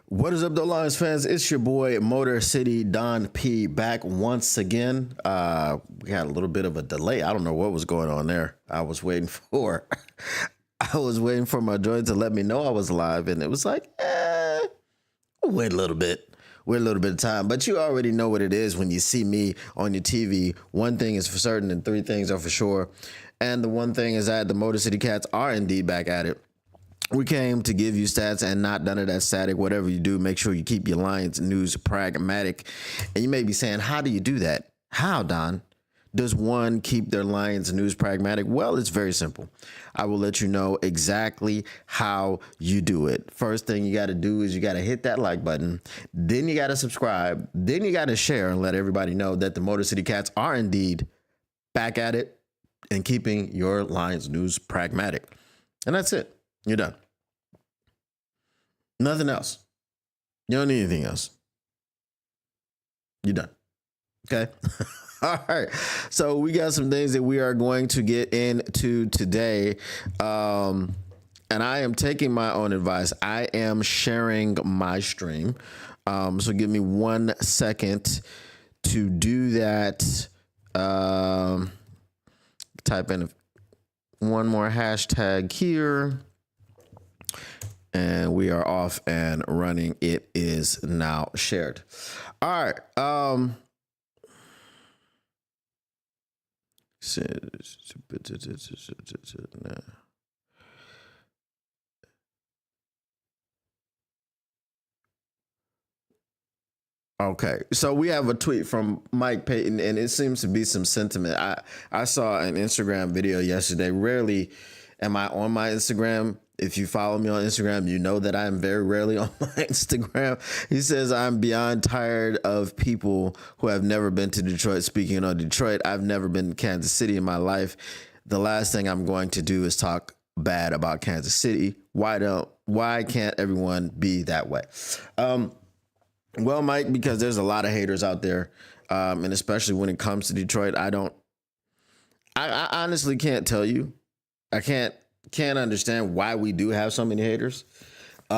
What is up, though, Lions fans? It's your boy Motor City Don P back once again. We had a little bit of a delay. I don't know what was going on there. I was waiting for my joint to let me know I was live, and it was like, wait a little bit. Wait a little bit of time. But you already know what it is when you see me on your TV. One thing is for certain, and three things are for sure. And the one thing is that the Motor City Cats are indeed back at it. We came to give you stats and not none of that static. Whatever you do, make sure you keep your Lions news pragmatic. And you may be saying, how do you do that? How, Don? Does one keep their Lions news pragmatic? Well, it's very simple. I will let you know exactly how you do it. First thing you got to do is you got to hit that like button. Then you got to subscribe. Then you got to share and let everybody know that the Motor City Cats are indeed back at it and keeping your Lions news pragmatic. And that's it. You're done. Nothing else. You don't need anything else. You're done. Okay. All right. So we got some things that we are going to get into today. And I am taking my own advice. I am sharing my stream. So give me 1 second to do that. Type in one more hashtag here. And we are off and running. It is now shared. All right. Okay, so we have a tweet from Mike Payton, and it seems to be some sentiment. I saw an Instagram video yesterday. Rarely am I on my Instagram. If you follow me on Instagram, you know that I am very rarely on my Instagram. He says, I'm beyond tired of people who have never been to Detroit. Speaking of Detroit, I've never been to Kansas City in my life. The last thing I'm going to do is talk bad about Kansas City. Why can't everyone be that way? Well, Mike, because there's a lot of haters out there. And especially when it comes to Detroit, I honestly can't tell you. I can't understand why we do have so many haters. We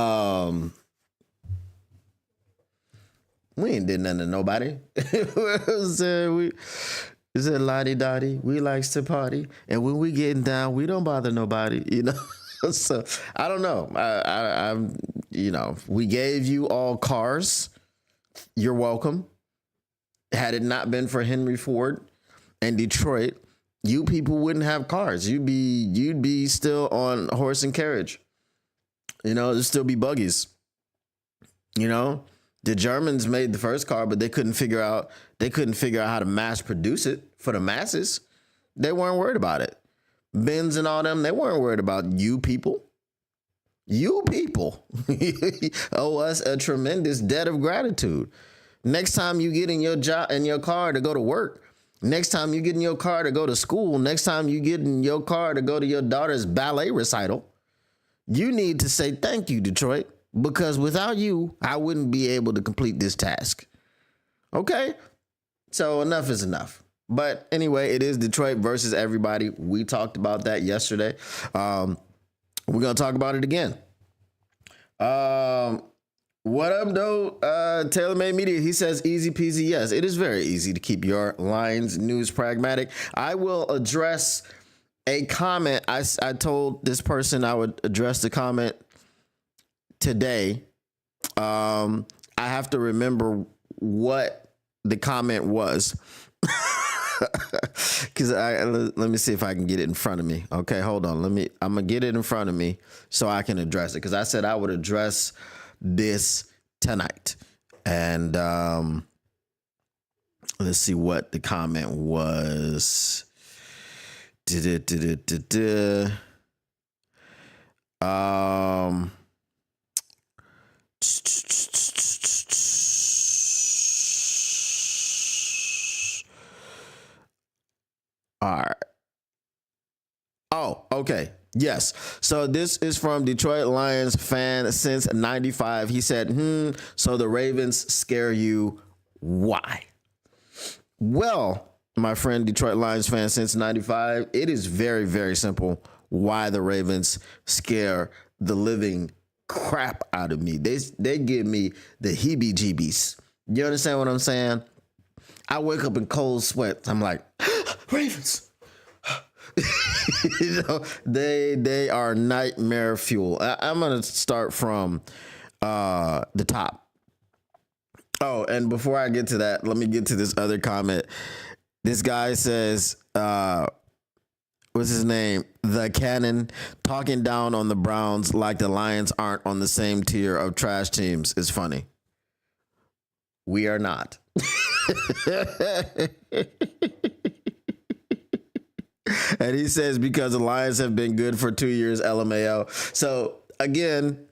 ain't did nothing to nobody. We said lottie dottie. We likes to party, and when we getting down, we don't bother nobody. You know. So I don't know. I'm. We gave you all cars. You're welcome. Had it not been for Henry Ford and Detroit, you people wouldn't have cars. You'd be still on horse and carriage. There'd still be buggies. The Germans made the first car, but they couldn't figure out how to mass produce it for the masses. They weren't worried about it. Benz and all them, they weren't worried about you people. You people owe us a tremendous debt of gratitude. Next time you get in your car to go to work, next time you get in your car to go to school, next time you get in your car to go to your daughter's ballet recital, you need to say thank you, Detroit, because without you, I wouldn't be able to complete this task. Okay? So enough is enough. But anyway, it is Detroit versus everybody. We talked about that yesterday. We're going to talk about it again. What up, though? TaylorMade Media, he says easy peasy. Yes, it is very easy to keep your Lions news pragmatic. I will address a comment. I told this person I would address the comment today. I have to remember what the comment was. Because let me see if I can get it in front of me. Okay, hold on. I'm gonna get it in front of me so I can address it. Because I said I would address this tonight. And let's see what the comment was. All right. Oh, okay. Yes. So this is from Detroit Lions fan since 95. He said, so the Ravens scare you. Why? Well, my friend, Detroit Lions fan since 95, it is very, very simple why the Ravens scare the living crap out of me. They give me the heebie-jeebies. You understand what I'm saying? I wake up in cold sweats. I'm like, Ravens. They are nightmare fuel. I'm gonna start from the top. Oh, and before I get to that, let me get to this other comment. This guy says, what's his name? The Cannon, talking down on the Browns like the Lions aren't on the same tier of trash teams is funny. We are not. And he says, because the Lions have been good for 2 years, LMAO. So again,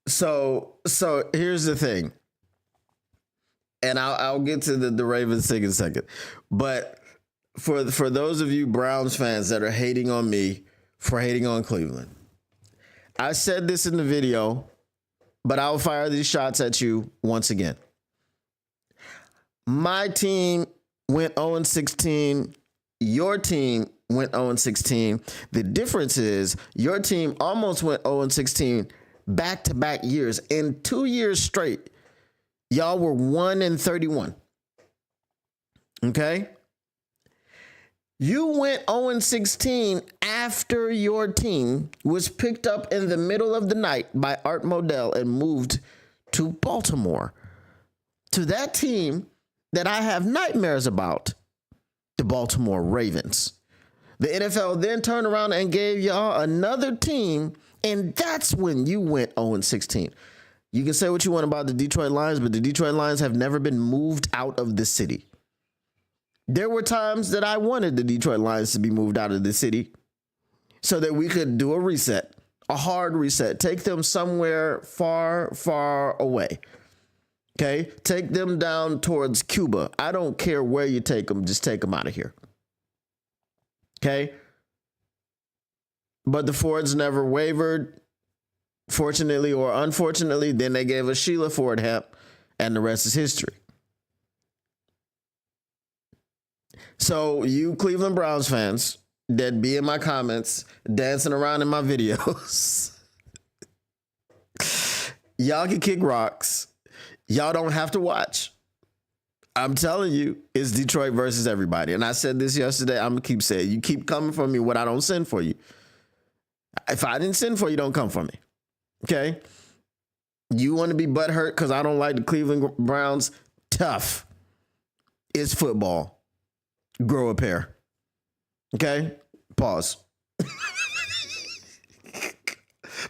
so here's the thing. And I'll get to the Ravens thing in a second. But for those of you Browns fans that are hating on me for hating on Cleveland, I said this in the video, but I'll fire these shots at you once again. My team went 0-16. Your team went 0-16. The difference is your team almost went 0-16 back-to-back years. In 2 years straight, y'all were 1-31. Okay? You went 0-16 after your team was picked up in the middle of the night by Art Modell and moved to Baltimore. To that team that I have nightmares about, the Baltimore Ravens. The NFL then turned around and gave y'all another team, and that's when you went 0-16. You can say what you want about the Detroit Lions, but the Detroit Lions have never been moved out of the city. There were times that I wanted the Detroit Lions to be moved out of the city so that we could do a reset, a hard reset, take them somewhere far, far away. Okay? Take them down towards Cuba. I don't care where you take them, just take them out of here. Okay? But the Fords never wavered, fortunately or unfortunately. Then they gave us Sheila Ford Hamp, and the rest is history. So you Cleveland Browns fans that be in my comments dancing around in my videos, y'all can kick rocks. Y'all don't have to watch. I'm telling you, it's Detroit versus everybody. And I said this yesterday. I'm going to keep saying, you keep coming for me what I don't send for you. If I didn't send for you, don't come for me. Okay? You want to be butthurt because I don't like the Cleveland Browns? Tough. It's football. Grow a pair. Okay? Pause.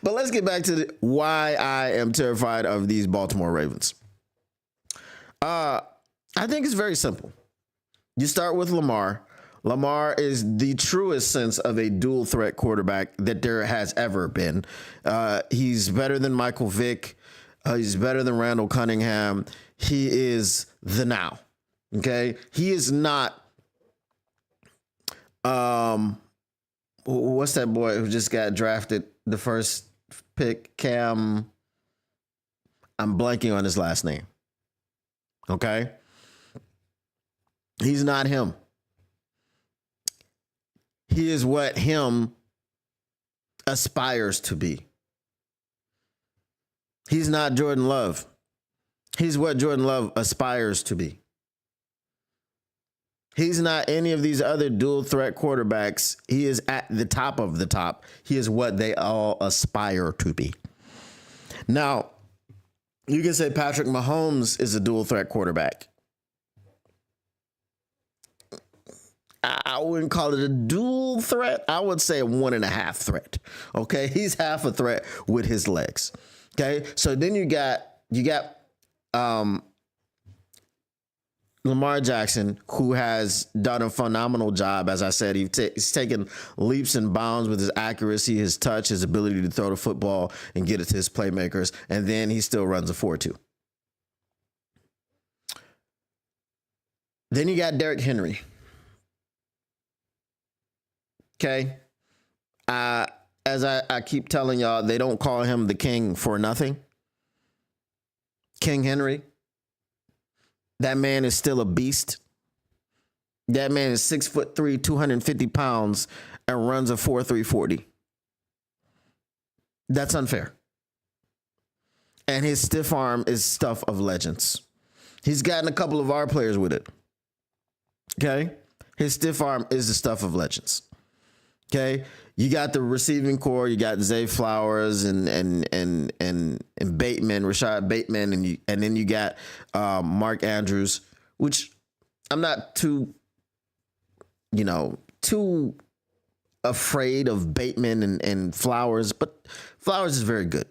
But let's get back to why I am terrified of these Baltimore Ravens. I think it's very simple. You start with Lamar. Lamar is the truest sense of a dual threat quarterback that there has ever been. He's better than Michael Vick. He's better than Randall Cunningham. He is the now. Okay? He is not what's that boy who just got drafted, the first pick, Cam? I'm blanking on his last name. Okay? He's not him. He is what him aspires to be. He's not Jordan Love. He's what Jordan Love aspires to be. He's not any of these other dual threat quarterbacks. He is at the top of the top. He is what they all aspire to be. Now, you can say Patrick Mahomes is a dual threat quarterback. I wouldn't call it a dual threat. I would say a 1.5 threat. Okay. He's half a threat with his legs. Okay. So then you got Lamar Jackson, who has done a phenomenal job. As I said, he's taken leaps and bounds with his accuracy, his touch, his ability to throw the football and get it to his playmakers. And then he still runs a 4.2. Then you got Derrick Henry. Okay. As I keep telling y'all, they don't call him the king for nothing. King Henry. That man is still a beast. That man is 6'3", 250 pounds, and runs a 4.340. That's unfair. And his stiff arm is stuff of legends. He's gotten a couple of our players with it. Okay? His stiff arm is the stuff of legends. Okay? You got the receiving core, you got Zay Flowers and Bateman, Rashad Bateman, and then you got Mark Andrews, which I'm not too afraid of Bateman and Flowers, but Flowers is very good.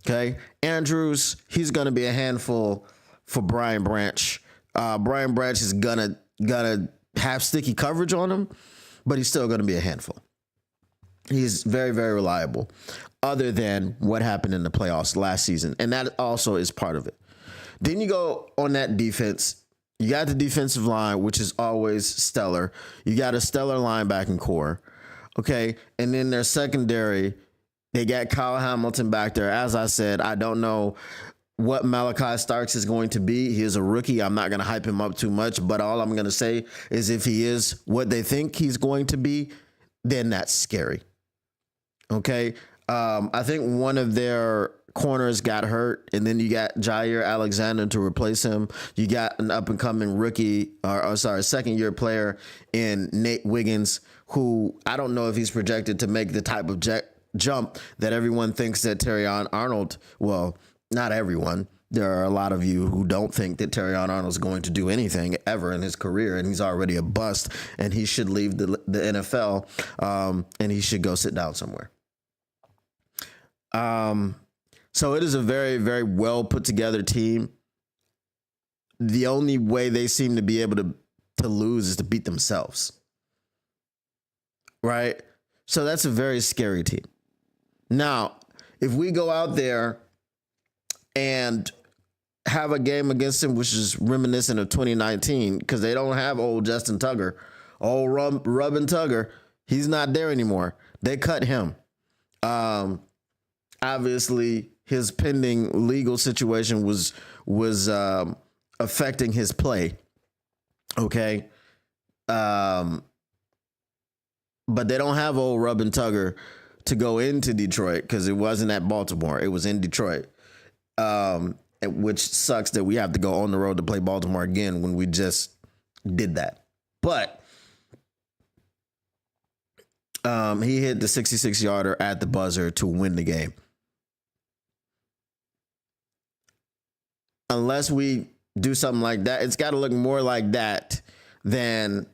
Okay? Andrews, he's gonna be a handful for Brian Branch. Brian Branch is gonna have sticky coverage on him, but he's still gonna be a handful. He's very, very reliable, other than what happened in the playoffs last season. And that also is part of it. Then you go on that defense. You got the defensive line, which is always stellar. You got a stellar linebacking core. Okay. And then their secondary, they got Kyle Hamilton back there. As I said, I don't know what Malachi Starks is going to be. He is a rookie. I'm not going to hype him up too much, but all I'm going to say is if he is what they think he's going to be, then that's scary. Okay. I think one of their corners got hurt, and then you got Jair Alexander to replace him. You got an up and coming rookie, second year player in Nate Wiggins, who I don't know if he's projected to make the type of jump that everyone thinks that Terrion Arnold, well, not everyone. There are a lot of you who don't think that Terrion Arnold is going to do anything ever in his career, and he's already a bust, and he should leave the NFL, and he should go sit down somewhere. So it is a very, very well put together team. The only way they seem to be able to lose is to beat themselves. Right? So that's a very scary team. Now, if we go out there and have a game against them, which is reminiscent of 2019, because they don't have old Justin Tugger, old Rubbin Tugger, he's not there anymore. They cut him. Obviously, his pending legal situation was affecting his play. Okay. But they don't have old Rubbin Tugger to go into Detroit because it wasn't at Baltimore. It was in Detroit. Which sucks that we have to go on the road to play Baltimore again when we just did that. But he hit the 66-yarder at the buzzer to win the game. Unless we do something like that, it's got to look more like that than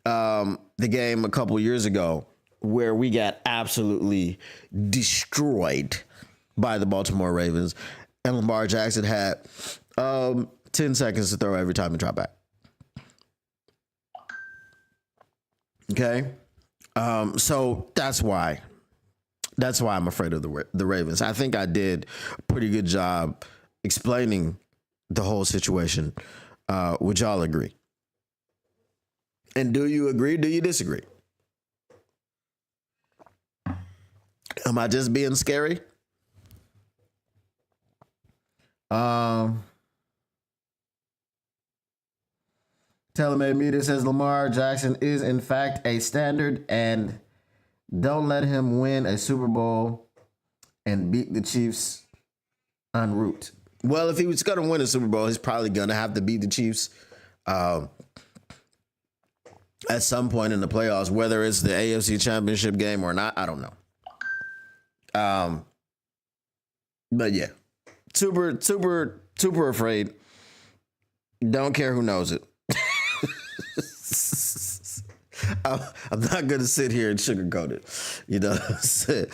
the game a couple years ago where we got absolutely destroyed by the Baltimore Ravens. And Lamar Jackson had 10 seconds to throw every time he dropped back. Okay? So that's why I'm afraid of the Ravens. I think I did a pretty good job explaining the whole situation. Would y'all agree? And do you agree? Do you disagree? Am I just being scary? Telemade Media says Lamar Jackson is in fact a standard, and don't let him win a Super Bowl and beat the Chiefs en route. Well, if he was going to win a Super Bowl, he's probably going to have to beat the Chiefs at some point in the playoffs, whether it's the AFC Championship game or not. I don't know. But yeah, super afraid. Don't care who knows it. I'm not going to sit here and sugarcoat it. You know what I'm saying?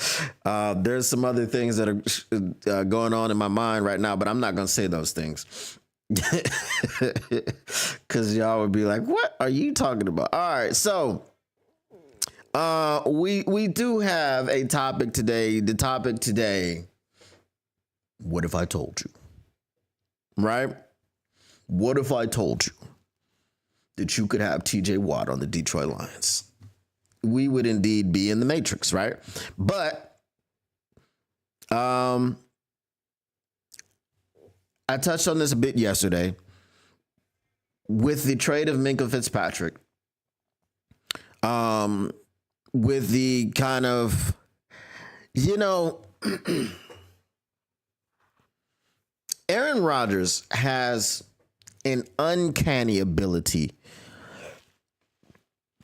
There's some other things that are going on in my mind right now, but I'm not going to say those things. Because y'all would be like, what are you talking about? All right, so we do have a topic today. The topic today, what if I told you? Right? What if I told you that you could have TJ Watt on the Detroit Lions? We would indeed be in the Matrix, right? But I touched on this a bit yesterday. With the trade of Minkah Fitzpatrick, with the kind of, you know, Aaron Rodgers has an uncanny ability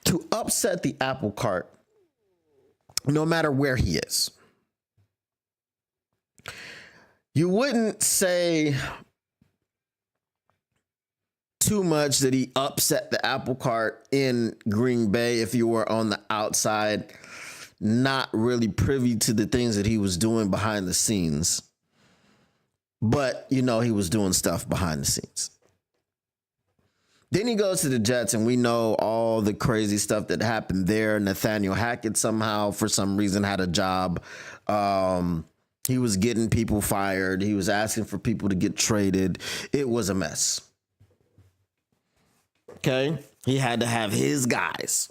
to upset the apple cart no matter where he is. You wouldn't say too much that he upset the apple cart in Green Bay if you were on the outside, not really privy to the things that he was doing behind the scenes. But, you know, he was doing stuff behind the scenes. Then he goes to the Jets, and we know all the crazy stuff that happened there. Nathaniel Hackett somehow, for some reason, had a job. He was getting people fired. He was asking for people to get traded. It was a mess. Okay? He had to have his guys.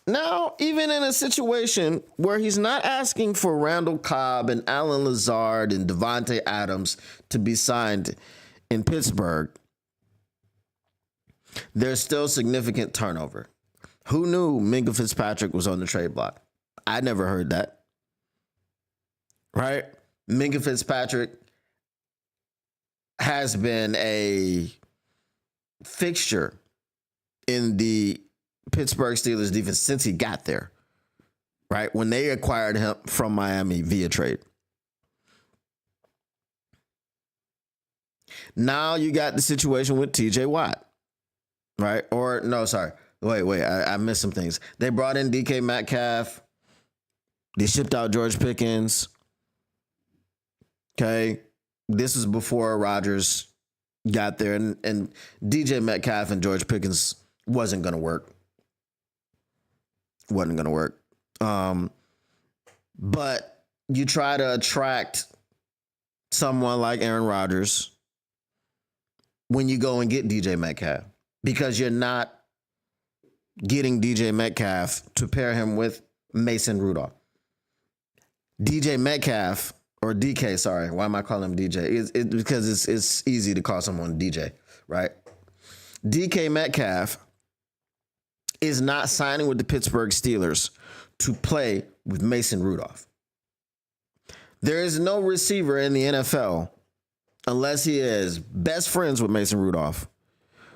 Now, even in a situation where he's not asking for Randall Cobb and Alan Lazard and Devontae Adams to be signed in Pittsburgh, there's still significant turnover. Who knew Minkah Fitzpatrick was on the trade block? I never heard that. Right? Minkah Fitzpatrick has been a fixture in the Pittsburgh Steelers defense since he got there, right? When they acquired him from Miami via trade. Now you got the situation with TJ Watt, right? Or no, sorry. Wait, I missed some things. They brought in DK Metcalf. They shipped out George Pickens. Okay. This was before Rodgers got there, and DJ Metcalf and George Pickens wasn't going to work. Wasn't going to work. But you try to attract someone like Aaron Rodgers when you go and get DJ Metcalf, because you're not getting DJ Metcalf to pair him with Mason Rudolph. DJ Metcalf, or DK, sorry. Why am I calling him DJ? Because it's easy to call someone DJ, right? DK Metcalf is not signing with the Pittsburgh Steelers to play with Mason Rudolph. There is no receiver in the NFL, unless he is best friends with Mason Rudolph,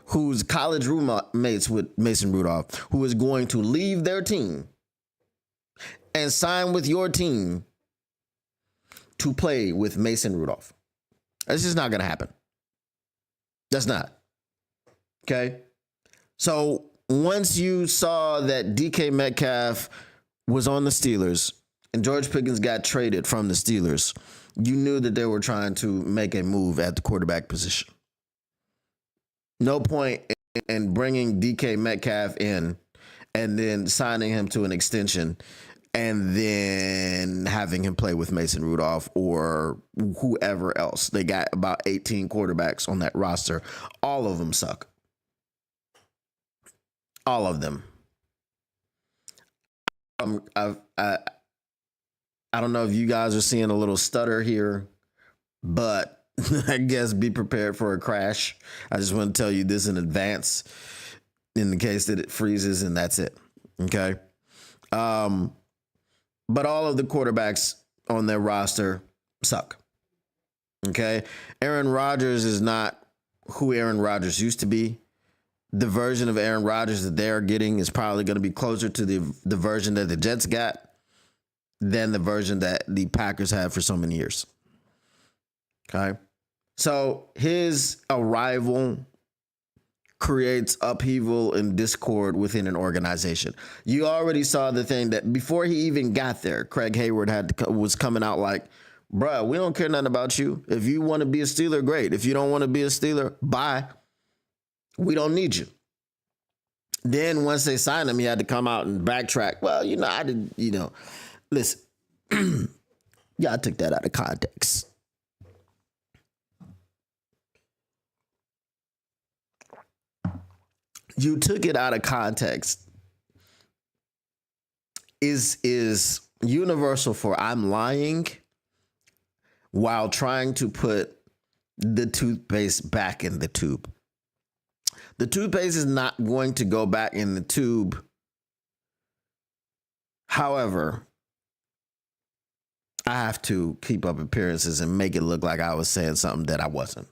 who's college roommates with Mason Rudolph, who is going to leave their team and sign with your team to play with Mason Rudolph. That's just not going to happen. That's not. Okay? So once you saw that DK Metcalf was on the Steelers and George Pickens got traded from the Steelers, you knew that they were trying to make a move at the quarterback position. No point in bringing DK Metcalf in and then signing him to an extension and then having him play with Mason Rudolph or whoever else. They got about 18 quarterbacks on that roster. All of them suck. All of them. I don't know if you guys are seeing a little stutter here, but I guess be prepared for a crash. I just want to tell you this in advance in the case that it freezes, and that's it. Okay. But all of the quarterbacks on their roster suck. Okay. Aaron Rodgers is not who Aaron Rodgers used to be. The version of Aaron Rodgers that they're getting is probably going to be closer to the version that the Jets got than the version that the Packers had for so many years. Okay. So his arrival creates upheaval and discord within an organization. You already saw the thing that before he even got there, Craig Hayward was coming out like, bruh, we don't care nothing about you. If you want to be a Steeler, great. If you don't want to be a Steeler, bye. We don't need you. Then once they signed him, he had to come out and backtrack. Well, I didn't, listen, y'all took that out of context. You took it out of context is universal for I'm lying while trying to put the toothpaste back in the tube. The toothpaste is not going to go back in the tube However, I have to keep up appearances and make it look like I was saying something that I wasn't.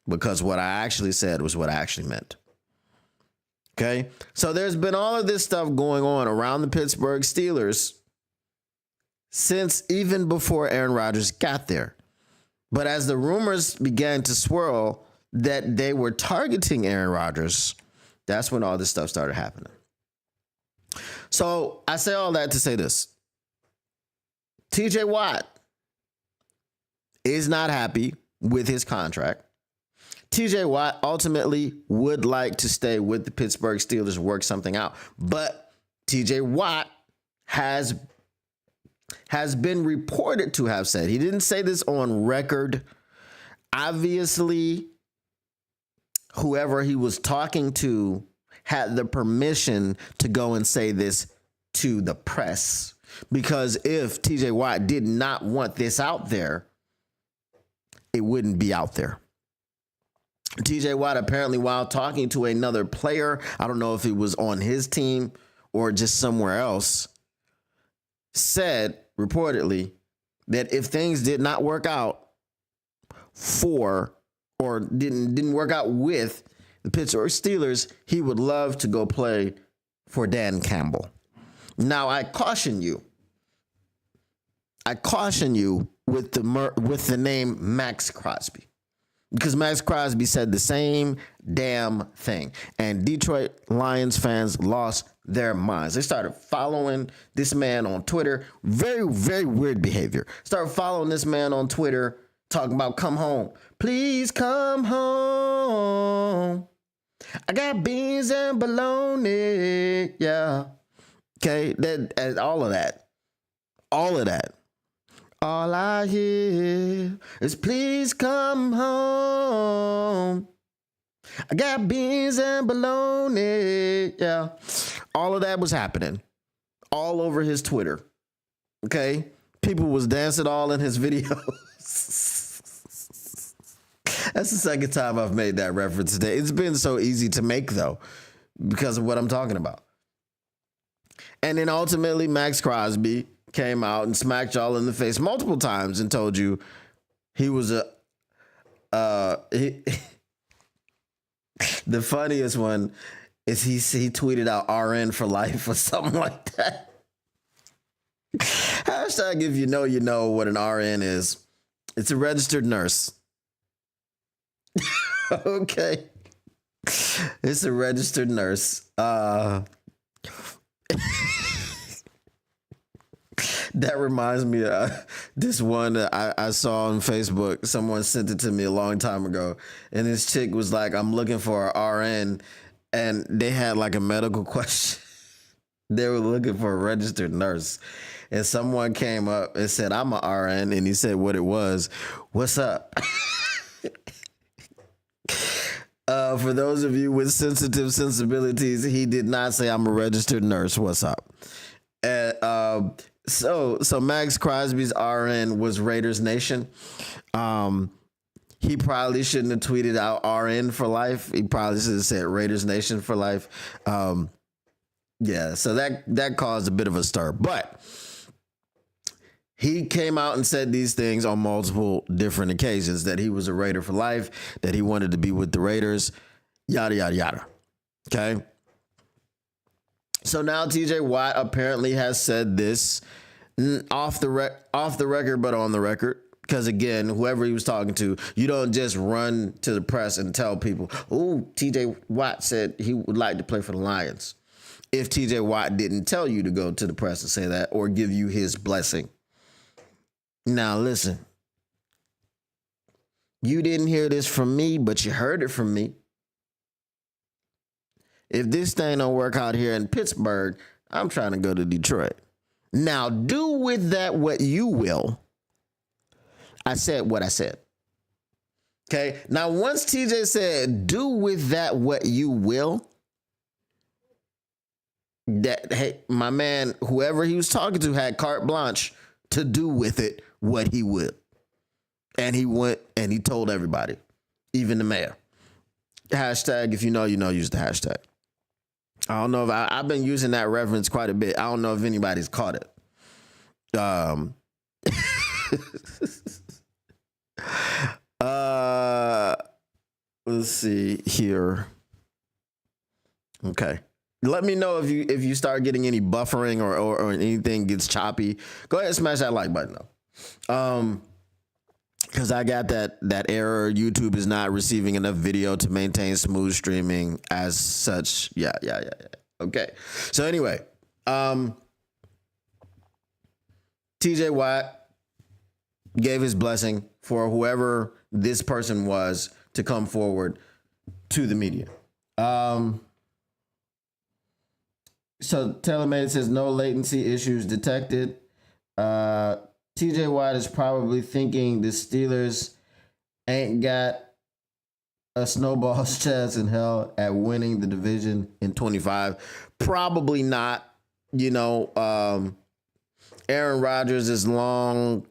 Because what I actually said was what I actually meant. Okay? So there's been all of this stuff going on around the Pittsburgh Steelers since even before Aaron Rodgers got there. But as the rumors began to swirl that they were targeting Aaron Rodgers, that's when all this stuff started happening. So I say all that to say this. TJ Watt is not happy with his contract. TJ Watt ultimately would like to stay with the Pittsburgh Steelers and work something out. But TJ Watt has been reported to have said, he didn't say this on record. Obviously, whoever he was talking to had the permission to go and say this to the press. Because if TJ Watt did not want this out there, it wouldn't be out there. TJ Watt apparently, while talking to another player, I don't know if it was on his team or just somewhere else, said reportedly that if things did not work out for or didn't work out with the Pittsburgh Steelers, he would love to go play for Dan Campbell. Now, I caution you with the name Maxx Crosby, because Maxx Crosby said the same damn thing, and Detroit Lions fans lost their minds. They started following this man on Twitter. Very, very weird behavior. Started following this man on Twitter, talking about come home. Please come home. I got beans and bologna. Yeah. Okay. All of that. All I hear is please come home. I got beans and bologna. Yeah. All of that was happening all over his Twitter. Okay. People was dancing all in his videos. That's the second time I've made that reference today. It's been so easy to make, though, because of what I'm talking about. And then ultimately, Maxx Crosby came out and smacked y'all in the face multiple times and told you he was the funniest one is he tweeted out RN for life or something like that. Hashtag if you know what an RN is. It's a registered nurse. Okay. It's a registered nurse. That reminds me of this one that I saw on Facebook. Someone sent it to me a long time ago. And this chick was like, I'm looking for a RN. And they had like a medical question. They were looking for a registered nurse. And someone came up and said, I'm a RN. And he said what it was. What's up? For those of you with sensitive sensibilities, he did not say I'm a registered nurse. What's up? And so Maxx Crosby's RN was Raiders Nation. He probably shouldn't have tweeted out RN for life. He probably should have said Raiders Nation for life. Yeah, so that caused a bit of a stir. But he came out and said these things on multiple different occasions, that he was a Raider for life, that he wanted to be with the Raiders, yada, yada, yada. Okay? So now TJ Watt apparently has said this off the record, but on the record. Because again, whoever he was talking to, you don't just run to the press and tell people, oh, TJ Watt said he would like to play for the Lions. If TJ Watt didn't tell you to go to the press and say that or give you his blessing. Now, listen, you didn't hear this from me, but you heard it from me. If this thing don't work out here in Pittsburgh, I'm trying to go to Detroit. Now, do with that what you will. I said what I said. Okay. Now, once TJ said, do with that what you will, that, hey, my man, whoever he was talking to had carte blanche to do with it what he would. And he went and he told everybody, even the mayor. Hashtag, if you know, use the hashtag. I don't know if I've been using that reference quite a bit. I don't know if anybody's caught it. Uh, let's see here. Okay. Let me know if you start getting any buffering or anything gets choppy. Go ahead and smash that like button though. Because I got that error. YouTube is not receiving enough video to maintain smooth streaming as such. Yeah. Okay. So anyway, TJ Watt gave his blessing for whoever this person was to come forward to the media. So TaylorMade says no latency issues detected. TJ Watt is probably thinking the Steelers ain't got a snowball's chance in hell at winning the division in 25. Probably not. You know, Aaron Rodgers is long.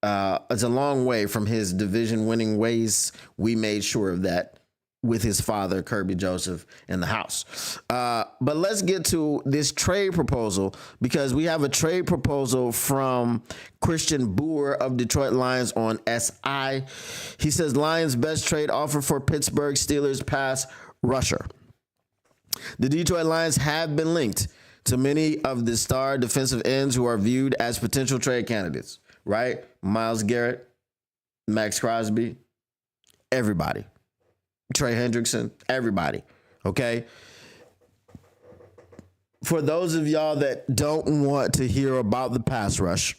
It's a long way from his division winning ways. We made sure of that with his father, Kirby Joseph, in the house. But let's get to this trade proposal, because we have a trade proposal from Christian Boer of Detroit Lions on SI. He says Lions best trade offer for Pittsburgh Steelers pass rusher. The Detroit Lions have been linked to many of the star defensive ends who are viewed as potential trade candidates, right? Myles Garrett, Max Crosby, everybody. Trey Hendrickson, everybody, okay? For those of y'all that don't want to hear about the pass rush,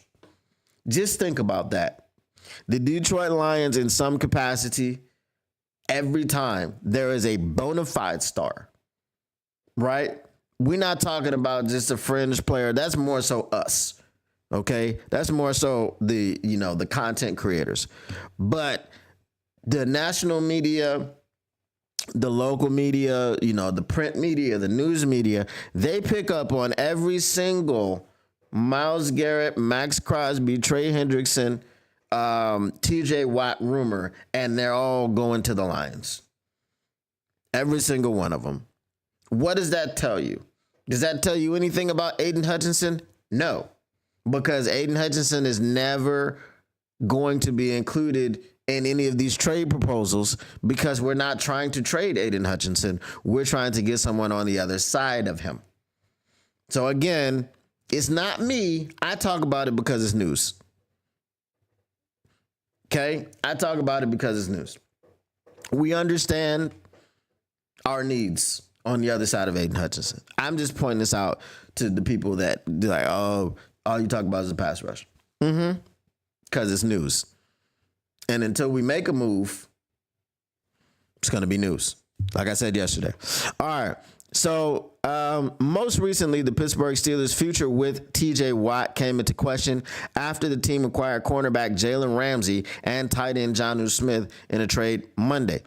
just think about that. The Detroit Lions, in some capacity, every time there is a bona fide star, right? We're not talking about just a fringe player. That's more so us, okay? That's more so the content creators. But the national media, the local media, the print media, the news media, they pick up on every single Myles Garrett, Max Crosby, Trey Hendrickson, TJ Watt rumor, and they're all going to the Lions. Every single one of them. What does that tell you? Does that tell you anything about Aiden Hutchinson? No, because Aiden Hutchinson is never going to be included in any of these trade proposals, because we're not trying to trade Aiden Hutchinson. We're trying to get someone on the other side of him. So again, it's not me. I talk about it because it's news. Okay? I talk about it because it's news. We understand our needs on the other side of Aiden Hutchinson. I'm just pointing this out to the people that do like, oh, all you talk about is a pass rush. Because it's news. And until we make a move, it's going to be news. Like I said yesterday. All right. So most recently, the Pittsburgh Steelers' future with TJ Watt came into question after the team acquired cornerback Jalen Ramsey and tight end Jonnu Smith in a trade Monday.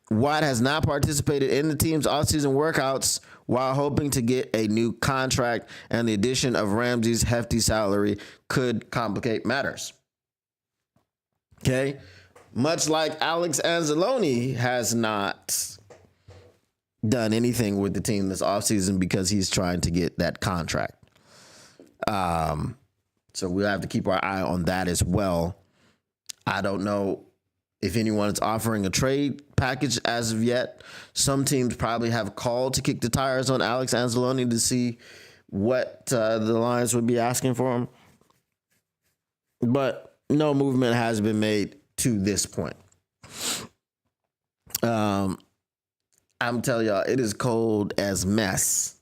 Watt has not participated in the team's offseason workouts while hoping to get a new contract, and the addition of Ramsey's hefty salary could complicate matters. Okay, much like Alex Anzalone has not done anything with the team this offseason because he's trying to get that contract. So we'll have to keep our eye on that as well. I don't know if anyone is offering a trade package as of yet. Some teams probably have called to kick the tires on Alex Anzalone to see what the Lions would be asking for him. But no movement has been made to this point. I'm telling y'all, it is cold as mess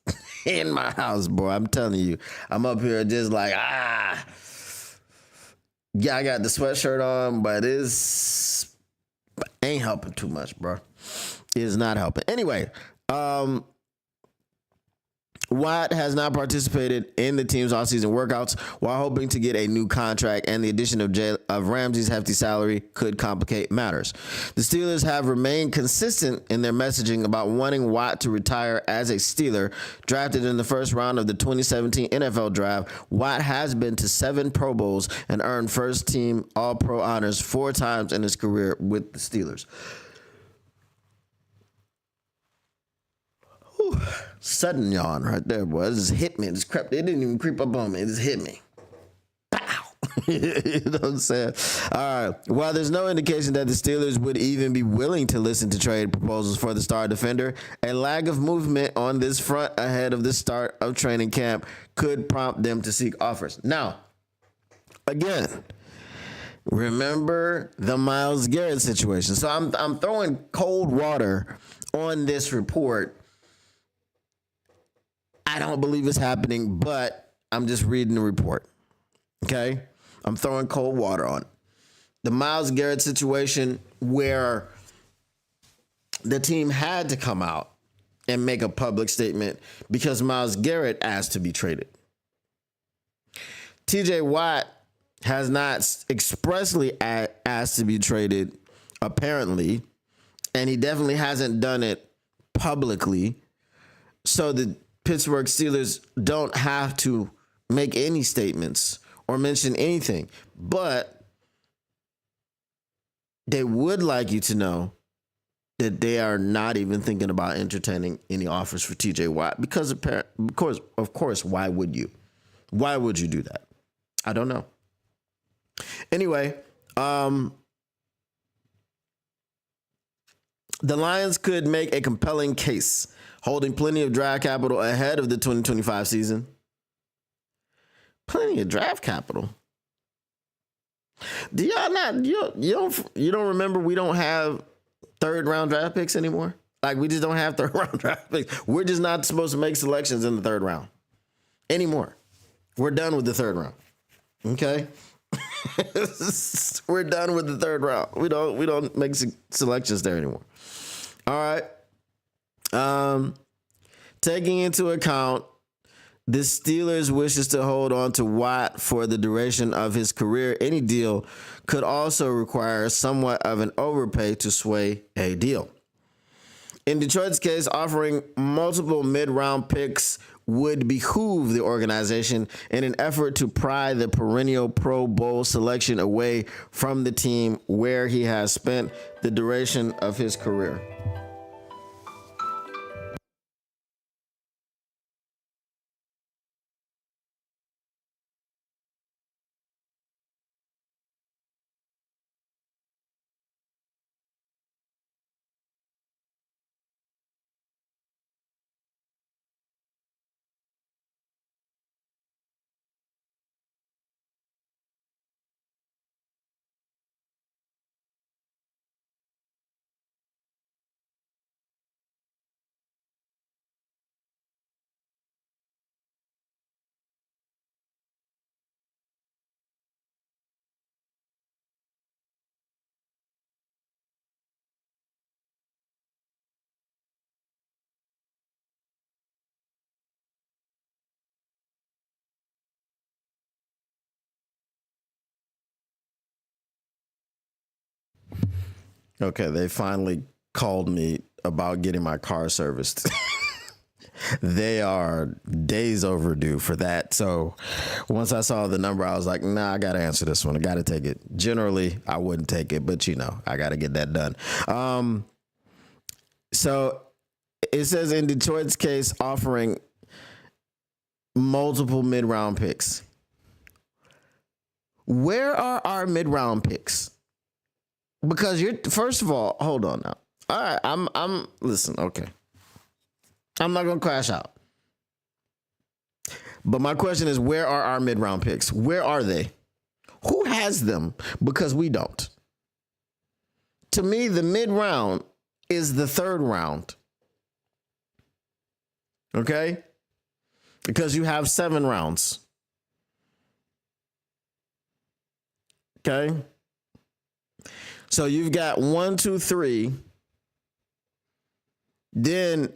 in my house, bro. I'm telling you, I'm up here just like, yeah, I got the sweatshirt on, but it's ain't helping too much, bro. It is not helping. Anyway, Watt has not participated in the team's offseason workouts while hoping to get a new contract, and the addition of Ramsey's hefty salary could complicate matters. The Steelers have remained consistent in their messaging about wanting Watt to retire as a Steeler. Drafted in the first round of the 2017 NFL Draft, Watt has been to 7 Pro Bowls and earned first-team All-Pro honors 4 times in his career with the Steelers. Whew. Sudden yawn right there, boy. It just hit me. It just crept. It didn't even creep up on me. It just hit me. Pow. You know what I'm saying? All right. While there's no indication that the Steelers would even be willing to listen to trade proposals for the star defender, a lack of movement on this front ahead of the start of training camp could prompt them to seek offers. Now, again, remember the Myles Garrett situation. So I'm throwing cold water on this report. I don't believe it's happening, but I'm just reading the report. Okay? I'm throwing cold water on it. The Myles Garrett situation where the team had to come out and make a public statement because Myles Garrett asked to be traded. TJ Watt has not expressly asked to be traded, apparently, and he definitely hasn't done it publicly. So the Pittsburgh Steelers don't have to make any statements or mention anything, but they would like you to know that they are not even thinking about entertaining any offers for TJ Watt because of course, why would you? Why would you do that? I don't know. Anyway, the Lions could make a compelling case, holding plenty of draft capital ahead of the 2025 season. Plenty of draft capital. Do y'all not? You don't remember we don't have third round draft picks anymore? Like, we just don't have third round draft picks. We're just not supposed to make selections in the third round anymore. We're done with the third round. Okay. We're done with the third round. We don't make selections there anymore. All right. Taking into account the Steelers' wishes to hold on to Watt for the duration of his career, any deal could also require somewhat of an overpay to sway a deal. In Detroit's case, offering multiple mid-round picks would behoove the organization in an effort to pry the perennial Pro Bowl selection away from the team where he has spent the duration of his career. Okay, they finally called me about getting my car serviced. They are days overdue for that. So once I saw the number, I was like, nah, I got to answer this one. I got to take it. Generally, I wouldn't take it, but I got to get that done. So it says in Detroit's case, offering multiple mid-round picks. Where are our mid-round picks? Because first of all, hold on now. All right, listen, okay. I'm not going to crash out. But my question is, where are our mid-round picks? Where are they? Who has them? Because we don't. To me, the mid-round is the third round. Okay? Because you have 7 rounds. Okay? So you've got 1, 2, 3. Then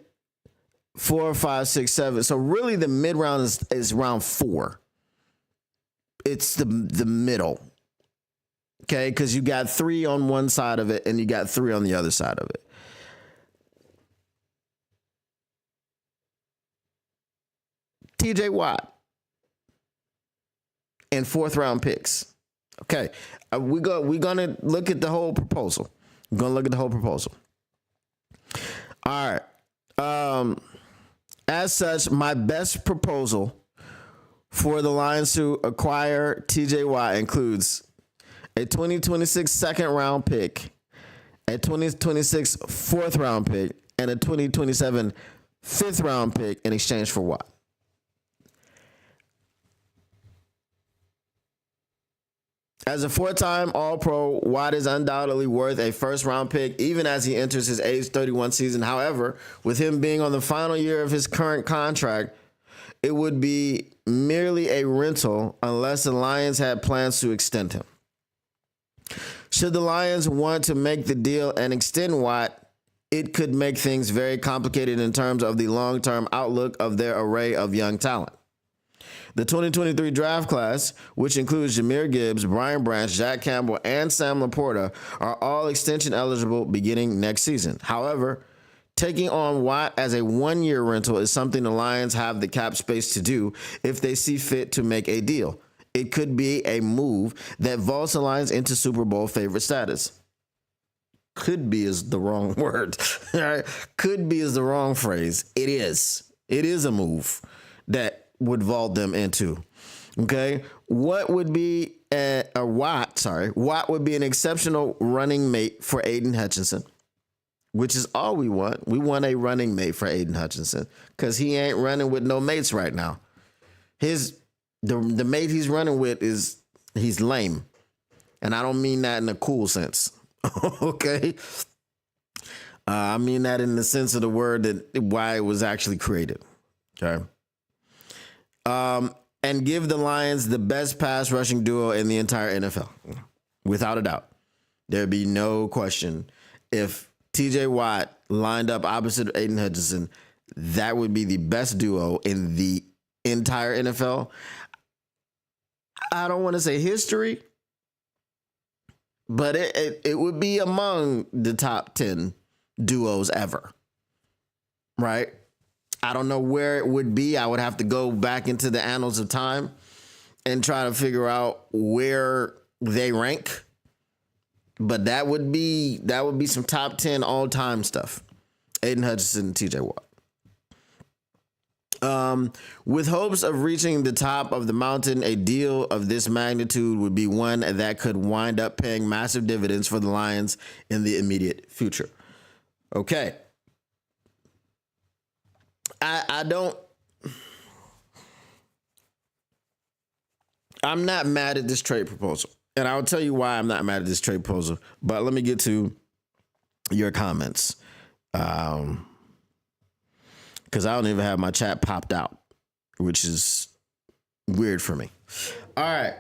4, 5, 6, 7. So really the mid round is round 4. It's the middle. Okay, because you got 3 on one side of it and you got 3 on the other side of it. TJ Watt and 4th round picks. Okay, we're gonna look at the whole proposal. We're gonna look at the whole proposal. All right. As such, my best proposal for the Lions to acquire TJ Watt includes a 2026 second round pick, a 2026 fourth round pick, and a 2027 fifth round pick in exchange for Watt. As a four-time All-Pro, Watt is undoubtedly worth a first-round pick, even as he enters his age 31 season. However, with him being on the final year of his current contract, it would be merely a rental unless the Lions had plans to extend him. Should the Lions want to make the deal and extend Watt, it could make things very complicated in terms of the long-term outlook of their array of young talent. The 2023 draft class, which includes Jahmyr Gibbs, Brian Branch, Jack Campbell, and Sam Laporta, are all extension eligible beginning next season. However, taking on Watt as a one-year rental is something the Lions have the cap space to do if they see fit to make a deal. It could be a move that vaults the Lions into Super Bowl favorite status. Could be is the wrong word. Right? Could be is the wrong phrase. It is. It is a move that would vault them into. Okay. What would be Watt would be an exceptional running mate for Aiden Hutchinson, which is all we want. We want a running mate for Aiden Hutchinson because he ain't running with no mates right now. The mate he's running with he's lame. And I don't mean that in a cool sense. Okay. I mean that in the sense of the word that why it was actually created. Okay. And give the Lions the best pass rushing duo in the entire NFL. Without a doubt. There'd be no question. If TJ Watt lined up opposite Aiden Hutchinson, that would be the best duo in the entire NFL. I don't want to say history, but it would be among the top 10 duos ever. Right? I don't know where it would be. I would have to go back into the annals of time and try to figure out where they rank. But that would be some top 10 all-time stuff. Aiden Hutchinson and TJ Watt. With hopes of reaching the top of the mountain, a deal of this magnitude would be one that could wind up paying massive dividends for the Lions in the immediate future. Okay. I'm not mad at this trade proposal. And I'll tell you why I'm not mad at this trade proposal. But let me get to your comments. Because I don't even have my chat popped out, which is weird for me. All right.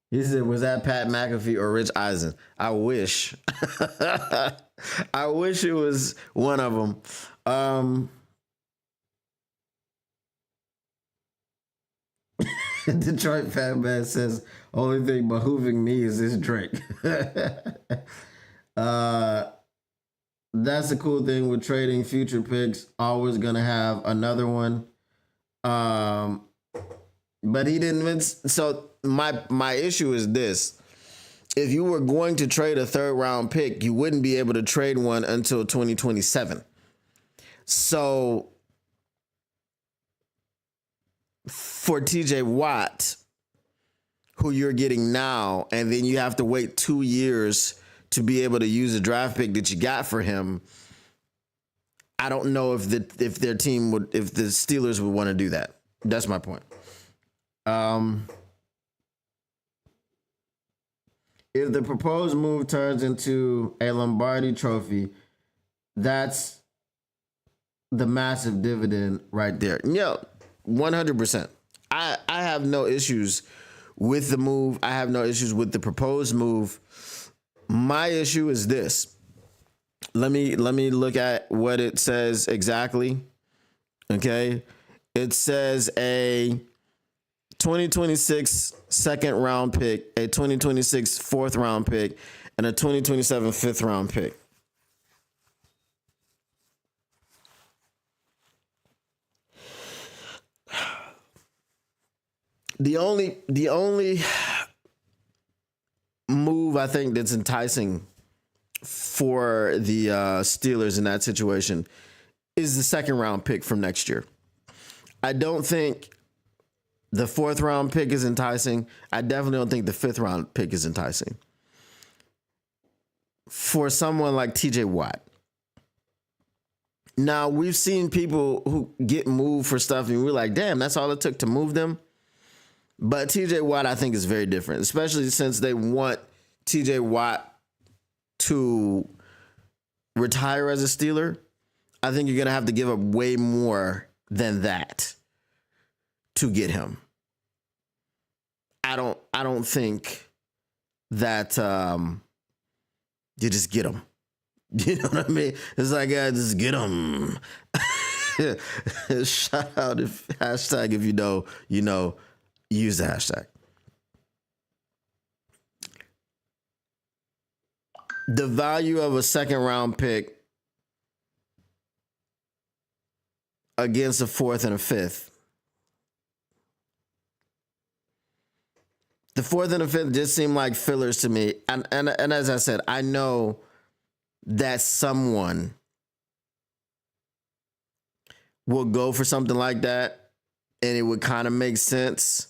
He said, was that Pat McAfee or Rich Eisen? I wish. I wish it was one of them. Detroit Fat Man says, only thing behooving me is this Drake. That's the cool thing with trading future picks. Always going to have another one. But he didn't win. So my issue is this. If you were going to trade a third round pick, you wouldn't be able to trade one until 2027. So for TJ Watt, who you're getting now, and then you have to wait 2 years to be able to use a draft pick that you got for him, I don't know if the Steelers would want to do that. That's my point. If the proposed move turns into a Lombardi trophy, that's the massive dividend right there. Yeah, 100%. I have no issues with the move. I have no issues with the proposed move. My issue is this. Let me look at what it says exactly. Okay. It says a 2026 second round pick, a 2026 fourth round pick, and a 2027 fifth round pick. The only move I think that's enticing for the Steelers in that situation is the second round pick from next year. I don't think the fourth round pick is enticing. I definitely don't think the fifth round pick is enticing. For someone like TJ Watt. Now, we've seen people who get moved for stuff and we're like, damn, that's all it took to move them. But TJ Watt, I think, is very different, especially since they want TJ Watt to retire as a Steeler. I think you're going to have to give up way more than that to get him. I don't think that you just get him. You know what I mean? It's like, just get him. Shout out if hashtag if you know, use the hashtag. The value of a second round pick against a fourth and a fifth. The fourth and the fifth just seem like fillers to me. And as I said, I know that someone will go for something like that and it would kind of make sense.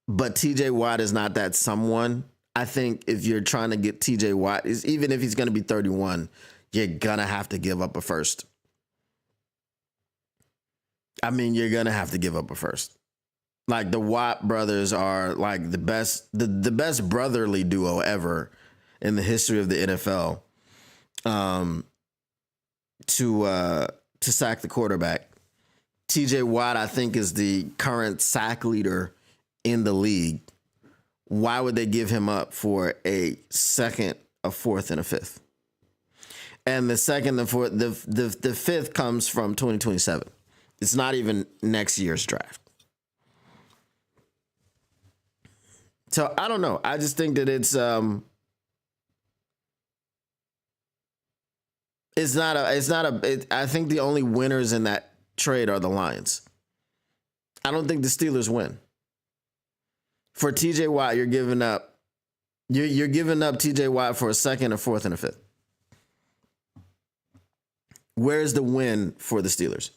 But TJ Watt is not that someone. I think if you're trying to get TJ Watt, even if he's going to be 31, you're going to have to give up a first. I mean, you're going to have to give up a first. Like, the Watt brothers are like the best brotherly duo ever in the history of the NFL. To sack the quarterback. TJ Watt, I think, is the current sack leader in the league. Why would they give him up for a second, a fourth, and a fifth? And the second, the fourth, the fifth comes from 2027. It's not even next year's draft. So I don't know. I just think that it's not I think the only winners in that trade are the Lions. I don't think the Steelers win. For TJ Watt, you're giving up TJ Watt for a second, a fourth, and a fifth. Where's the win for the Steelers?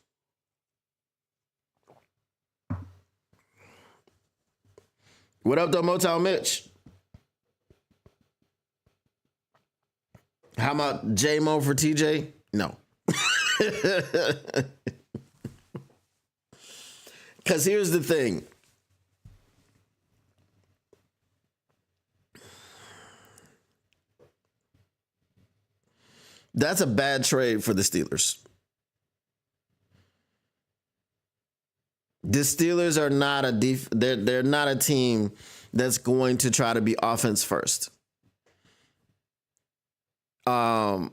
What up, though, Motown Mitch? How about J-Mo for TJ? No. Because here's the thing. That's a bad trade for the Steelers. The Steelers are not they're not a team that's going to try to be offense first. And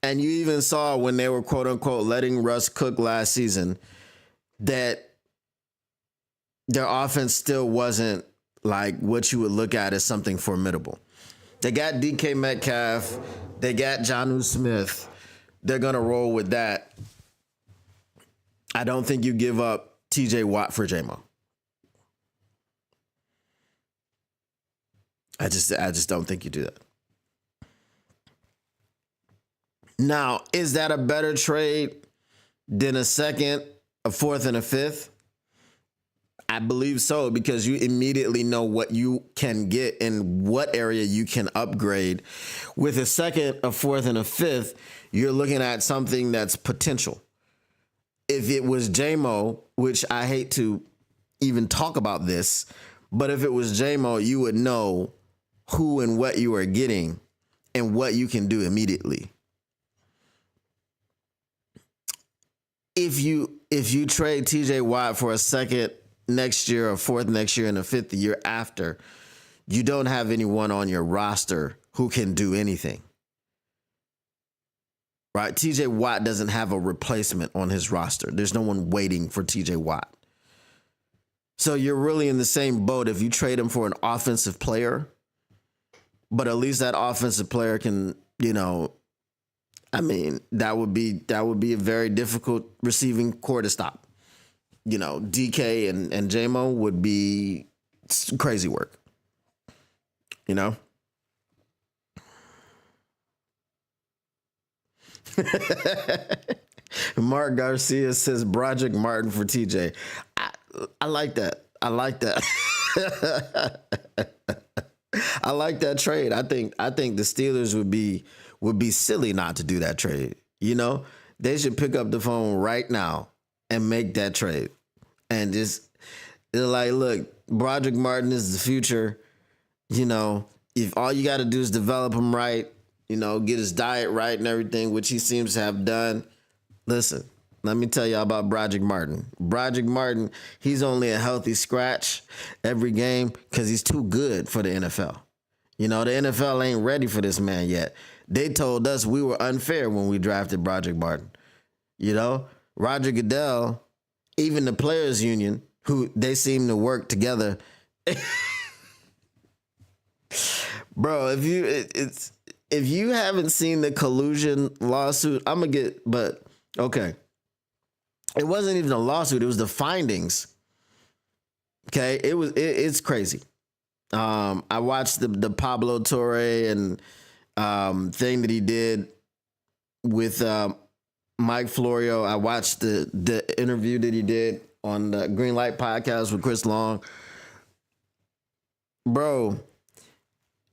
you even saw when they were quote unquote letting Russ cook last season that their offense still wasn't like what you would look at as something formidable. They got DK Metcalf, they got Jonnu Smith. They're gonna roll with that. I don't think you give up TJ Watt for J-Mo. I just don't think you do that. Now, is that a better trade than a second, a fourth, and a fifth? I believe so, because you immediately know what you can get and what area you can upgrade. With a second, a fourth, and a fifth, you're looking at something that's potential. If it was J-Mo, which I hate to even talk about this, but if it was J-Mo, you would know who and what you are getting and what you can do immediately. If you trade TJ Watt for a second next year, a fourth next year, and a fifth the year after, you don't have anyone on your roster who can do anything. Right? TJ Watt doesn't have a replacement on his roster. There's no one waiting for TJ Watt. So you're really in the same boat if you trade him for an offensive player, but at least that offensive player can, I mean, that would be a very difficult receiving core to stop. DK and J-Mo would be crazy work. Mark Garcia says Broderick Martin for TJ. I like that. I like that. I like that trade. I think the Steelers would be silly not to do that trade. You know, they should pick up the phone right now and make that trade. And just they're like, look, Broderick Martin is the future. You know, if all you got to do is develop him right, you know, get his diet right and everything, which he seems to have done. Listen, let me tell y'all about Broderick Martin. Broderick Martin, he's only a healthy scratch every game because he's too good for the NFL. You know, the NFL ain't ready for this man yet. They told us we were unfair when we drafted Broderick Martin. You know, Roger Goodell, even the players union, who they seem to work together. Bro, if you haven't seen the collusion lawsuit, I'm gonna get, but okay. It wasn't even a lawsuit, it was the findings. Okay, it's crazy. I watched the Pablo Torre and thing that he did with Mike Florio. I watched the interview that he did on the Green Light podcast with Chris Long. Bro,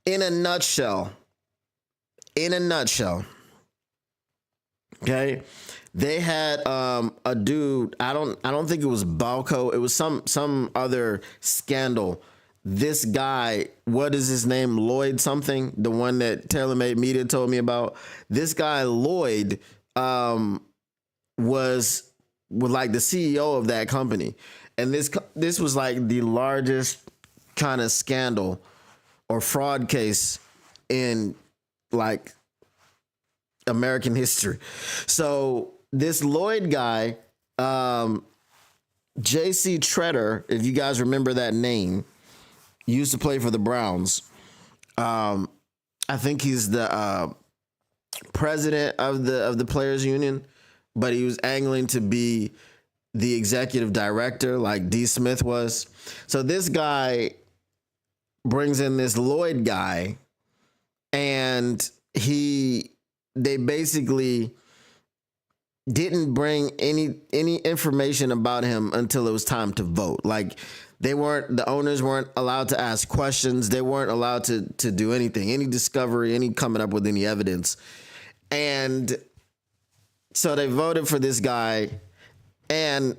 in a nutshell, okay, they had a dude. I don't think it was Balco. It was some other scandal. This guy, what is his name? Lloyd something. The one that TaylorMade Media told me about. This guy Lloyd was like the CEO of that company, and this was like the largest kind of scandal or fraud case in like American history. So this Lloyd guy, J.C. Tretter, if you guys remember that name, used to play for the Browns. I think he's the president of the players union, but he was angling to be the executive director like D. Smith was. So this guy brings in this Lloyd guy, and they basically didn't bring any information about him until it was time to vote. Like the owners weren't allowed to ask questions. They weren't allowed to do anything, any discovery, any coming up with any evidence. And so they voted for this guy. And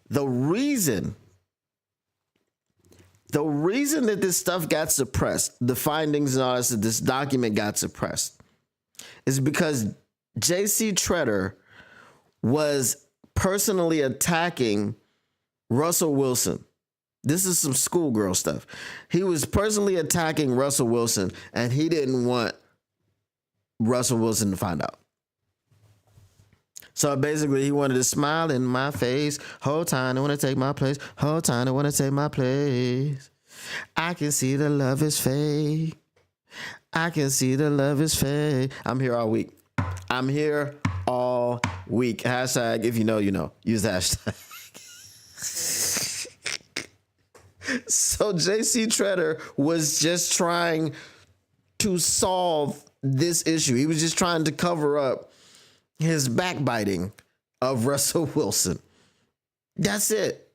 the reason that this stuff got suppressed, the findings and all this document got suppressed, is because J.C. Tretter was personally attacking Russell Wilson. This is some schoolgirl stuff. He was personally attacking Russell Wilson, and he didn't want Russell Wilson to find out. So basically, he wanted to smile in my face. Whole time, I want to take my place. Whole time, I want to take my place. I can see the love is fake. I can see the love is fake. I'm here all week. I'm here all week. Hashtag, if you know, you know. Use the hashtag. So J.C. Tretter was just trying to solve this issue. He was just trying to cover up his backbiting of Russell Wilson. That's it.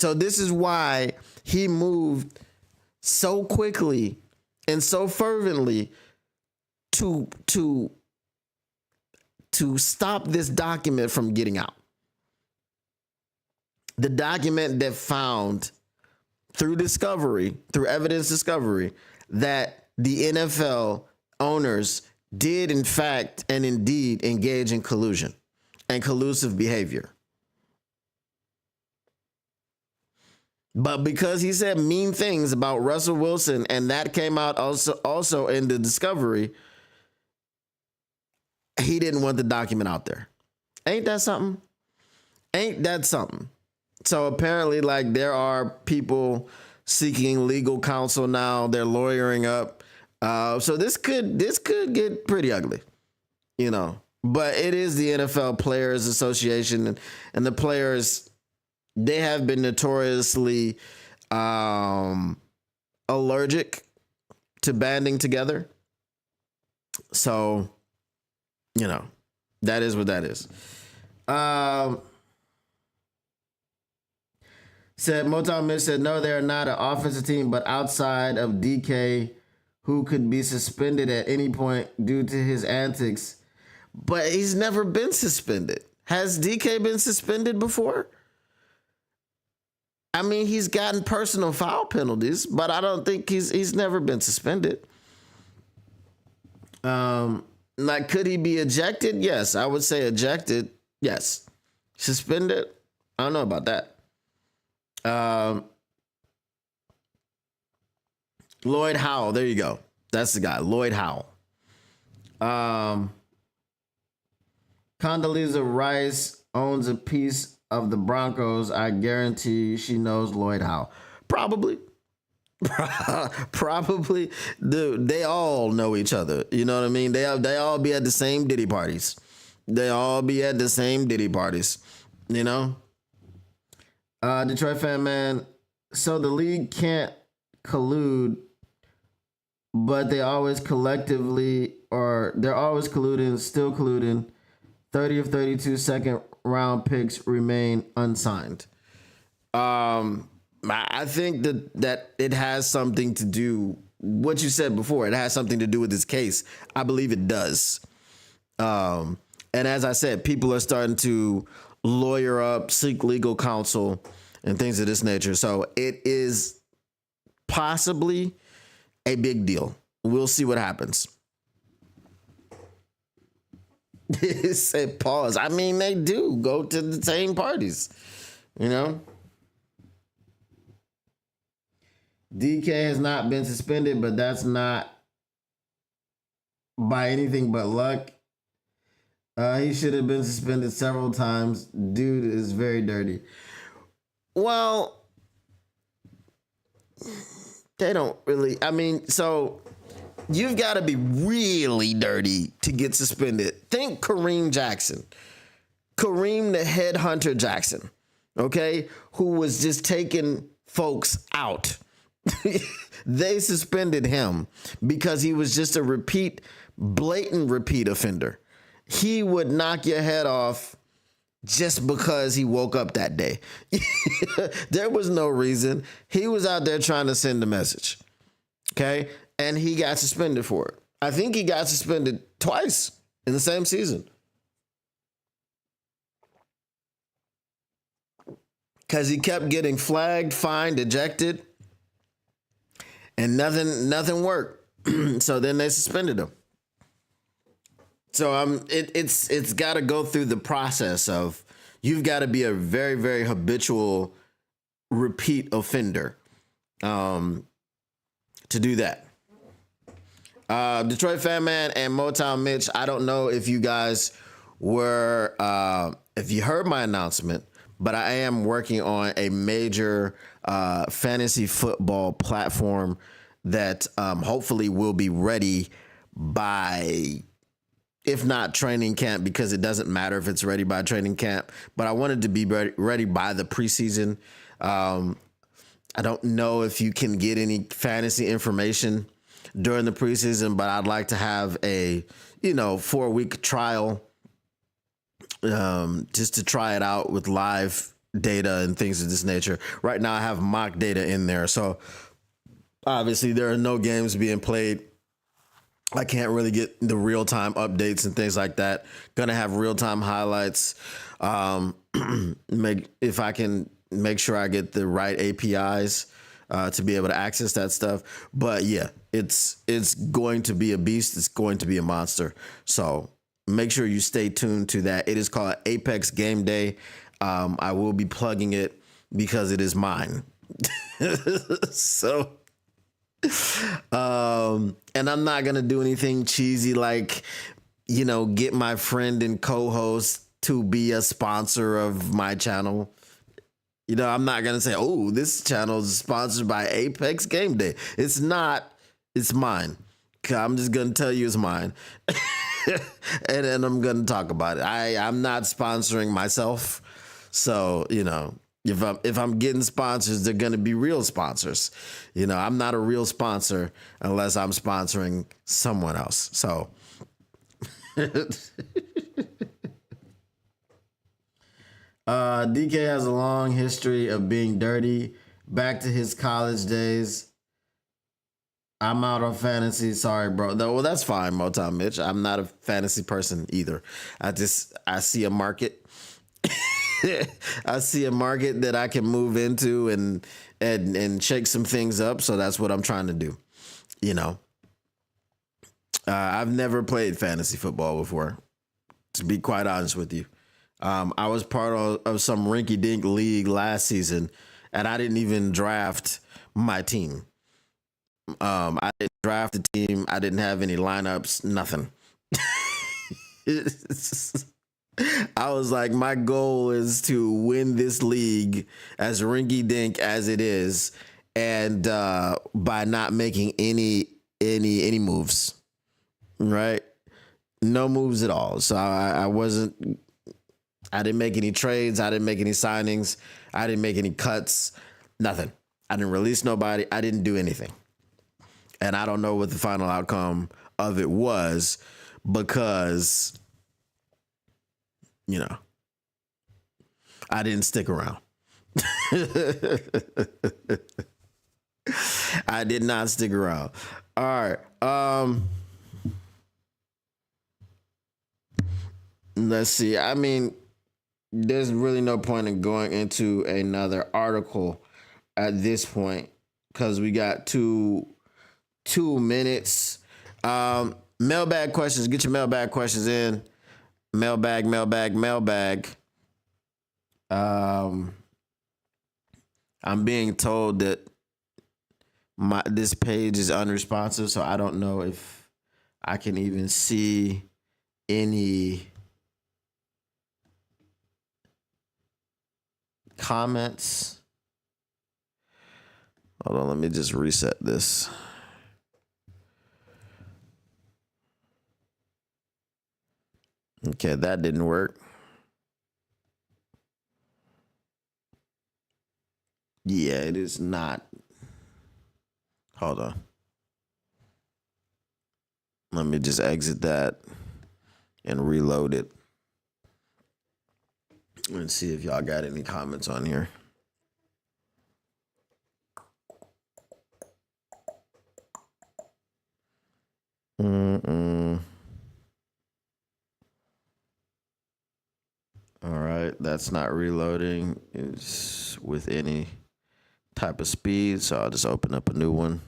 So this is why he moved so quickly and so fervently to stop this document from getting out. The document that found through evidence discovery, that the NFL owners did in fact and indeed engage in collusion and collusive behavior. But because he said mean things about Russell Wilson, and that came out also in the discovery, he didn't want the document out there. Ain't that something? Ain't that something? So apparently, like, there are people seeking legal counsel now. They're lawyering up. So this could get pretty ugly, you know. But it is the NFL Players Association, and the players, they have been notoriously allergic to banding together. So, you know, That is what that is. Um, Said Motown Mitch said no, they're not an offensive team, but outside of DK, who could be suspended at any point due to his antics. But he's never been suspended. Has DK been suspended before? I mean, he's gotten personal foul penalties, but I don't think he's never been suspended. Like, could he be ejected? Yes, I would say ejected. Yes, suspended. I don't know about that. Lloyd Howell. There you go. That's the guy, Lloyd Howell. Condoleezza Rice owns a piece of the Broncos. I guarantee she knows Lloyd Howell. Probably. Probably. Dude, they all know each other. You know what I mean? They all be at the same Diddy parties. They all be at the same Diddy parties. You know? Detroit fan man. So the league can't collude, but they always collectively, or they're always colluding, still colluding. 30 of 32 second round picks remain unsigned. I think that it has something to do, what you said before, it has something to do with this case. I believe it does. And as I said, people are starting to lawyer up, seek legal counsel, and things of this nature. So it is possibly a big deal. We'll see what happens. Said pause. I mean, they do go to the same parties, you know. DK has not been suspended, but that's not by anything but luck. He should have been suspended several times. Dude is very dirty. Well, they don't really. I mean, so you've got to be really dirty to get suspended. Think Kareem Jackson. Kareem the headhunter Jackson, okay, who was just taking folks out. They suspended him because he was just a blatant repeat offender. He would knock your head off just because he woke up that day. There was no reason. He was out there trying to send a message, okay? And he got suspended for it. I think he got suspended twice in the same season. Because he kept getting flagged, fined, ejected, and nothing worked. So then they suspended him. So it's got to go through the process of, you've got to be a very, very habitual repeat offender to do that. Detroit Fan Man and Motown Mitch, I don't know if you guys were, if you heard my announcement, but I am working on a major fantasy football platform that hopefully will be ready by, if not training camp, because it doesn't matter if it's ready by training camp, but I wanted to be ready by the preseason. I don't know if you can get any fantasy information during the preseason, but I'd like to have a, 4-week trial just to try it out with live data and things of this nature. Right now I have mock data in there. So obviously there are no games being played. I can't really get the real-time updates and things like that. Gonna have real-time highlights. If I can make sure I get the right APIs to be able to access that stuff. But yeah, it's going to be a beast. It's going to be a monster. So make sure you stay tuned to that. It is called Apex Game Day. I will be plugging it because it is mine. So, and I'm not going to do anything cheesy like, get my friend and co-host to be a sponsor of my channel. I'm not going to say, oh, this channel is sponsored by Apex Game Day. It's not. It's mine. I'm just going to tell you it's mine. And then I'm going to talk about it. I'm not sponsoring myself. So, if I'm getting sponsors, they're going to be real sponsors. I'm not a real sponsor unless I'm sponsoring someone else. So DK has a long history of being dirty. Back to his college days. I'm out on fantasy. Sorry, bro. No, well, that's fine, Motown Mitch. I'm not a fantasy person either. I see a market. I see a market that I can move into and shake some things up. So that's what I'm trying to do. You know, I've never played fantasy football before. To be quite honest with you, I was part of some rinky-dink league last season, and I didn't even draft my team. I didn't draft the team. I didn't have any lineups. Nothing. I was like, my goal is to win this league as rinky dink as it is, and by not making any moves, right? No moves at all. So I wasn't. I didn't make any trades. I didn't make any signings. I didn't make any cuts. Nothing. I didn't release nobody. I didn't do anything. And I don't know what the final outcome of it was because, you know, I didn't stick around. I did not stick around. All right. Let's see. I mean, there's really no point in going into another article at this point because we got 2 minutes. Mailbag questions. Get your mailbag questions in. Mailbag. I'm being told that this page is unresponsive, so I don't know if I can even see any comments. Hold on, let me just reset this. Okay, that didn't work. Yeah, it is not. Hold on. Let me just exit that and reload it and see if y'all got any comments on here. All right, that's not reloading. It's with any type of speed, so I'll just open up a new one.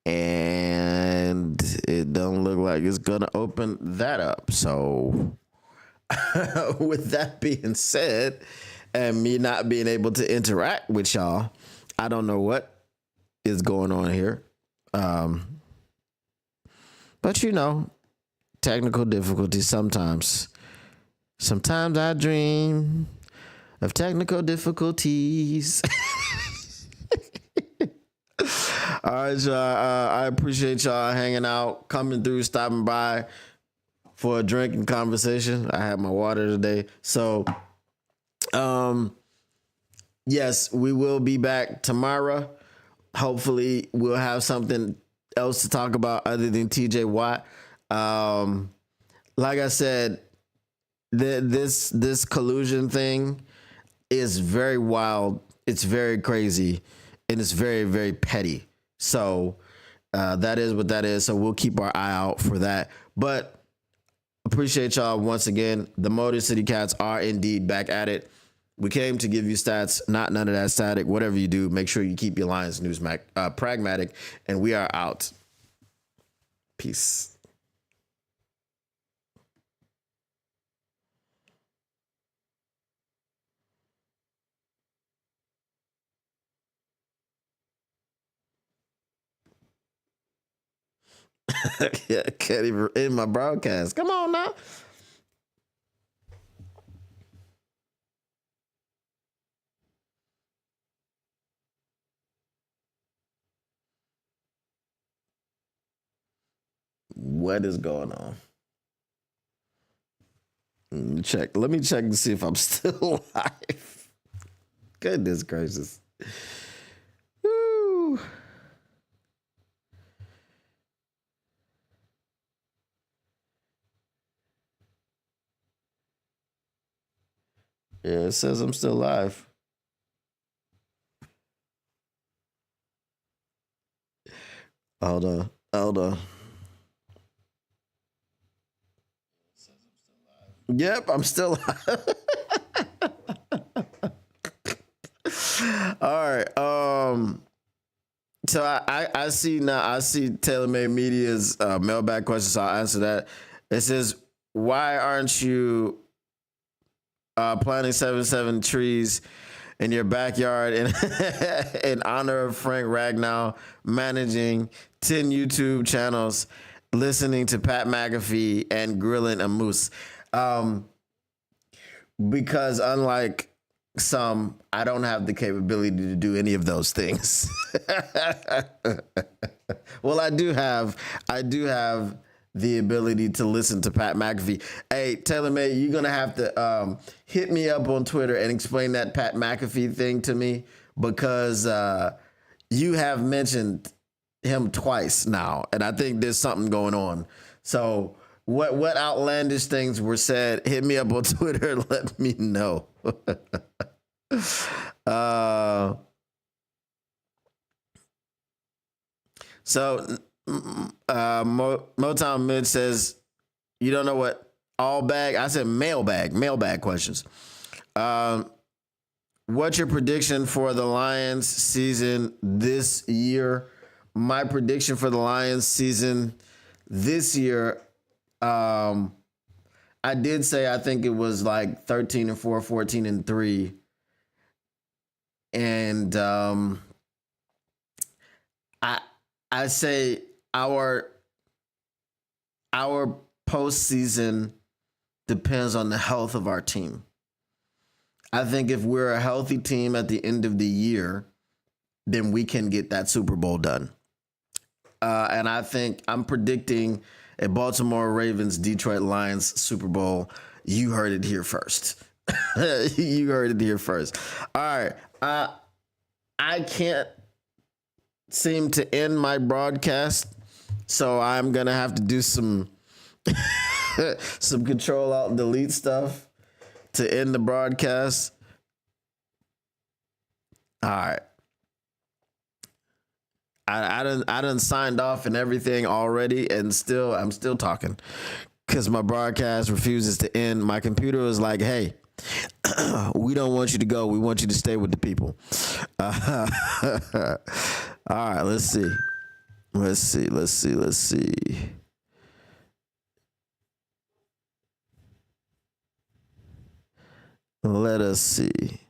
And it don't look like it's gonna open that up. So with that being said, and me not being able to interact with y'all, I don't know what is going on here. But you know, technical difficulties sometimes. Sometimes I dream of technical difficulties. All right, y'all. I appreciate y'all hanging out, coming through, stopping by for a drink and conversation. I had my water today. So, yes, we will be back tomorrow. Hopefully, we'll have something else to talk about other than TJ Watt. Like I said, this collusion thing is very wild. It's very crazy, and it's very, very petty. So that is what that is. So we'll keep our eye out for that. But appreciate y'all once again. The Motor City Cats are indeed back at it. We came to give you stats, not none of that static. Whatever you do, make sure you keep your Lions News pragmatic. And we are out. Peace. Yeah, can't even end my broadcast. Come on now. What is going on? Check. Let me check to see if I'm still alive. Goodness gracious. Woo. Yeah, it says I'm still live. Hold on. Hold on. Yep, I'm still live. All right. So I see now. I see TaylorMade Media's mailbag question. So I'll answer that. It says, "Why aren't you planting 77 trees in your backyard in in honor of Frank Ragnow, managing 10 YouTube channels, listening to Pat McAfee, and grilling a moose?" Because unlike some, I don't have the capability to do any of those things. Well, I do have the ability to listen to Pat McAfee. Hey, TaylorMade, you're gonna have to hit me up on Twitter and explain that Pat McAfee thing to me, because you have mentioned him twice now, and I think there's something going on. So what outlandish things were said? Hit me up on Twitter and let me know. So Motown Mid says, "You don't know what all bag?" I said mailbag questions. What's your prediction for the Lions season this year? My prediction for the Lions season this year, I did say I think it was like 13-4, 14-3. And I say our postseason depends on the health of our team. I think if we're a healthy team at the end of the year, then we can get that Super Bowl done. And I think I'm predicting a Baltimore Ravens Detroit Lions Super Bowl. You heard it here first. You heard it here first. All right. I can't seem to end my broadcast, so I'm gonna have to do some some Control Alt Delete stuff to end the broadcast. All right. I done signed off and everything already, and I'm still talking because my broadcast refuses to end. My computer is like, "Hey, we don't want you to go. We want you to stay with the people." All right, let's see. Let us see.